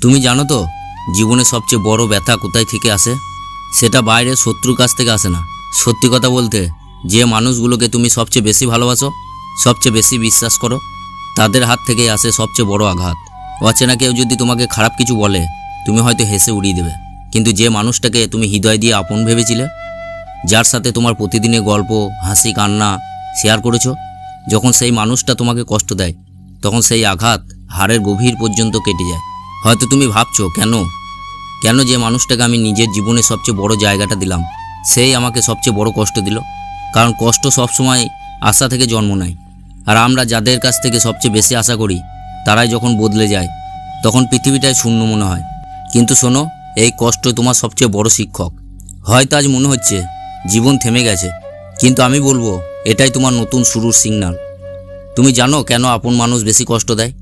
তুমি জানো তো জীবনে সবচেয়ে বড় ব্যথা কোথায় থেকে আসে? সেটা বাইরের শত্রুর কাছ থেকে আসে না। সত্যি কথা বলতে, যে মানুষগুলোকে তুমি সবচেয়ে বেশি ভালোবাসো, সবচেয়ে বেশি বিশ্বাস করো, তাদের হাত থেকেই আসে সবচেয়ে বড় আঘাত। অচেনা কেউ যদি তোমাকে খারাপ কিছু বলে, তুমি হয়তো হেসে উড়িয়ে দেবে, কিন্তু যে মানুষটাকে তুমি হৃদয় দিয়ে আপন ভেবেছিলে, যার সাথে তোমার প্রতিদিনের গল্প, হাসি, কান্না শেয়ার করেছো, যখন সেই মানুষটা তোমাকে কষ্ট দেয়, তখন সেই আঘাত হাড়ের গভীর পর্যন্ত কেটে যায়। হয়তো তুমি ভাবছো, কেন যে মানুষটাকে আমি নিজের জীবনে সবচেয়ে বড় জায়গাটা দিলাম, সেই আমাকে সবচেয়ে বড় কষ্ট দিল। কারণ কষ্ট সবসময় আশা থেকে জন্ম নেয়, আর আমরা যাদের কাছ থেকে সবচেয়ে বেশি আশা করি, তারাই যখন বদলে যায়, তখন পৃথিবীটাই শূন্য মনে হয়। কিন্তু শোনো, এই কষ্ট তোমার সবচেয়ে বড় শিক্ষক। হয়তো আজ মনে হচ্ছে জীবন থেমে গেছে, কিন্তু আমি বলবো এটাই তোমার নতুন শুরুর সিগন্যাল। তুমি জানো কেন আপন মানুষ বেশি কষ্ট দেয়?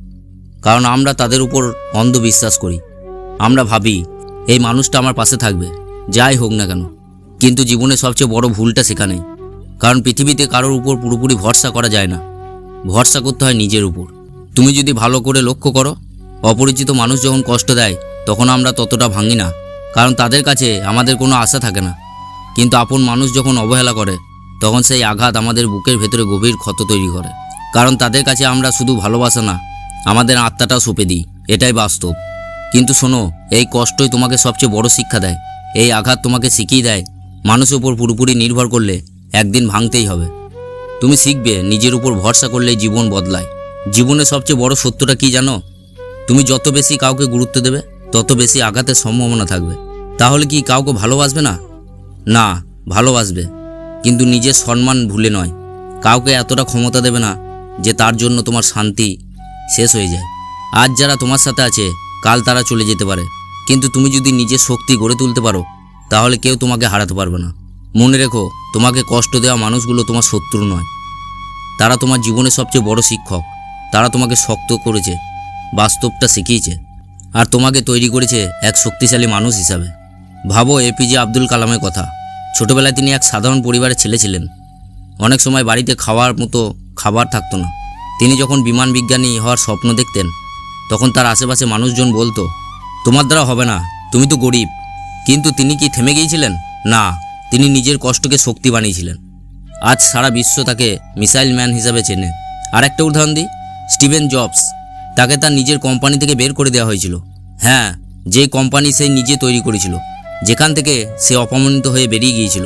কারণ আমরা তাদের উপর অন্ধ বিশ্বাস করি। আমরা ভাবি এই মানুষটা আমার পাশে থাকবে, যাই হোক না কেন। কিন্তু জীবনে সবচেয়ে বড় ভুলটা সেখানেই। কারণ পৃথিবীতে কারোর উপর পুরোপুরি ভরসা করা যায় না, ভরসা করতে হয় নিজের উপর। তুমি যদি ভালো করে লক্ষ্য করো, অপরিচিত মানুষ যখন কষ্ট দেয়, তখন আমরা ততটা ভাঙি না, কারণ তাদের কাছে আমাদের কোনো আশা থাকে না। কিন্তু আপন মানুষ যখন অবহেলা করে, তখন সেই আঘাত আমাদের বুকের ভেতরে গভীর ক্ষত তৈরি করে। কারণ তাদের কাছে আমরা শুধু ভালোবাসা না, আমাদের আত্মাটাও সঁপে দিই, এটাই বাস্তব। কিন্তু শোনো, এই কষ্টই তোমাকে সবচেয়ে বড় শিক্ষা দেয়। এই আঘাত তোমাকে শিখিয়ে দেয়, মানুষের উপর পুরোপুরি নির্ভর করলে একদিন ভাঙতেই হবে। তুমি শিখবে নিজের উপর ভরসা করলেই জীবন বদলায়। জীবনের সবচেয়ে বড় সত্যটা কি জানো? তুমি যত বেশি কাউকে গুরুত্ব দেবে, তত বেশি আঘাতের সম্ভাবনা থাকবে। তাহলে কি কাউকে ভালোবাসবে না? না, ভালোবাসবে, কিন্তু নিজের সম্মান ভুলে নয়। কাউকে এতটা ক্ষমতা দেবে না যে তার জন্য তোমার শান্তি শেষ হয়ে যায়। আজ যারা তোমার সাথে আছে, কাল তারা চলে যেতে পারে, কিন্তু তুমি যদি নিজের শক্তি গড়ে তুলতে পারো, তাহলে কেউ তোমাকে হারাতে পারবে না। মনে রেখো, তোমাকে কষ্ট দেওয়া মানুষগুলো তোমার শত্রু নয়, তারা তোমার জীবনের সবচেয়ে বড় শিক্ষক। তারা তোমাকে শক্ত করেছে, বাস্তবটা শিখিয়েছে, আর তোমাকে তৈরি করেছে এক শক্তিশালী মানুষ হিসাবে। ভাবো এপিজে আব্দুল কালামের কথা। ছোটবেলায় তিনি এক সাধারণ পরিবারের ছেলে ছিলেন। অনেক সময় বাড়িতে খাওয়ার মতো খাবার থাকতো না। তিনি যখন বিমান বিজ্ঞানী হওয়ার স্বপ্ন দেখতেন, তখন তার আশেপাশে মানুষজন বলতো, তোমার দ্বারা হবে না, তুমি তো গরিব। কিন্তু তিনি কি থেমে গিয়েছিলেন? না, তিনি নিজের কষ্টকে শক্তি বানিয়েছিলেন। আজ সারা বিশ্ব তাকে মিসাইল ম্যান হিসাবে চেনে। আর একটা উদাহরণ দিই, স্টিভেন জবস। তাকে তার নিজের কোম্পানি থেকে বের করে দেওয়া হয়েছিল। হ্যাঁ, যে কোম্পানি সে নিজে তৈরি করেছিল, যেখান থেকে সে অপমানিত হয়ে বেরিয়ে গিয়েছিল।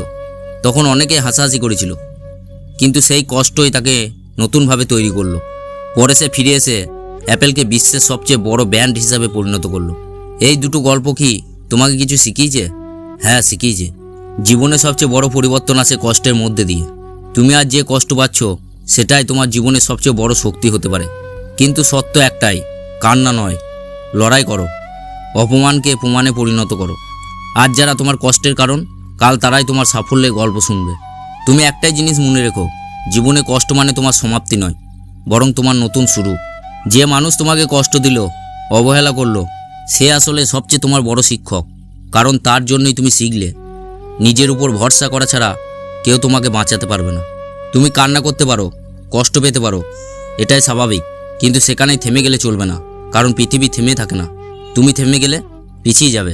তখন অনেকে হাসাহাসি করেছিল, কিন্তু সেই কষ্টই তাকে নতুনভাবে তৈরি করলো। পরে সে ফিরে এসে অ্যাপেলকে বিশ্বের সবচেয়ে বড় ব্র্যান্ড হিসাবে পরিণত করলো। এই দুটো গল্প কি তোমাকে কিছু শিখিয়েছে? হ্যাঁ, শিখিয়েছে। জীবনে সবচেয়ে বড় পরিবর্তন আসে কষ্টের মধ্যে দিয়ে। তুমি আজ যে কষ্ট পাচ্ছ, সেটাই তোমার জীবনের সবচেয়ে বড় শক্তি হতে পারে। কিন্তু সত্য একটাই, কান্না নয়, লড়াই করো। অপমানকে প্রমাণে পরিণত করো। আজ যারা তোমার কষ্টের কারণ, কাল তারাই তোমার সাফল্যের গল্প শুনবে। তুমি একটাই জিনিস মনে রেখো, জীবনে কষ্ট মানে তোমার সমাপ্তি নয়, বরং তোমার নতুন শুরু। যে মানুষ তোমাকে কষ্ট দিল, অবহেলা করলো, সে আসলে সবচেয়ে তোমার বড় শিক্ষক। কারণ তার জন্যই তুমি শিখলে নিজের উপর ভরসা করা ছাড়া কেউ তোমাকে বাঁচাতে পারবে না। তুমি কান্না করতে পারো, কষ্ট পেতে পারো, এটাই স্বাভাবিক, কিন্তু সেখানেই থেমে গেলে চলবে না। কারণ পৃথিবী থেমে থাকে না, তুমি থেমে গেলে পিছিয়ে যাবে।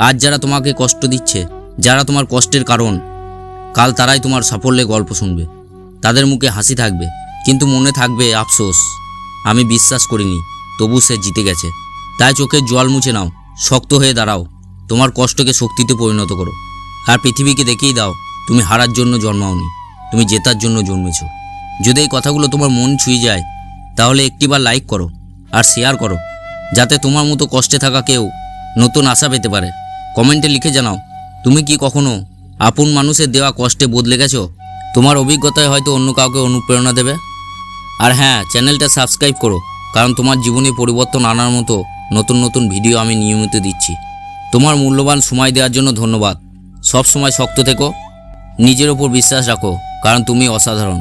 আজ যারা তোমাকে কষ্ট দিচ্ছে, যারা তোমার কষ্টের কারণ, কাল তারাই তোমার সাফল্যের গল্প শুনবে। তাদের মুখে হাসি থাকবে, কিন্তু মনে থাকবে আফসোস, আমি বিশ্বাস করিনি, তবু সে জিতে গেছে। তাই চোখের জল মুছে নাও, শক্ত হয়ে দাঁড়াও, তোমার কষ্টকে শক্তিতে পরিণত করো। আর পৃথিবীকে দেখিয়ে দাও, তুমি হারার জন্য জন্মাওনি, তুমি জেতার জন্য জন্মেছো। যদি এই কথাগুলো তোমার মন ছুঁয়ে যায়, তাহলে একটিবার লাইক করো আর শেয়ার করো, যাতে তোমার মতো কষ্টে থাকা কেউ নতুন আশা পেতে পারে। কমেন্টে লিখে জানাও, তুমি কি কখনো আপন মানুষের দেওয়া কষ্টে বদলে গেছো? তোমার অভিজ্ঞতায় হয়তো অন্য কাউকে অনুপ্রেরণা দেবে। আর হ্যাঁ, চ্যানেলটা সাবস্ক্রাইব করো, কারণ তোমার জীবনে পরিবর্তন আনার মতো নতুন নতুন ভিডিও আমি নিয়মিত দিচ্ছি। তোমার মূল্যবান সময় দেওয়ার জন্য ধন্যবাদ। সব সময় শক্ত থেকো, নিজের ওপর বিশ্বাস রাখো, কারণ তুমি অসাধারণ।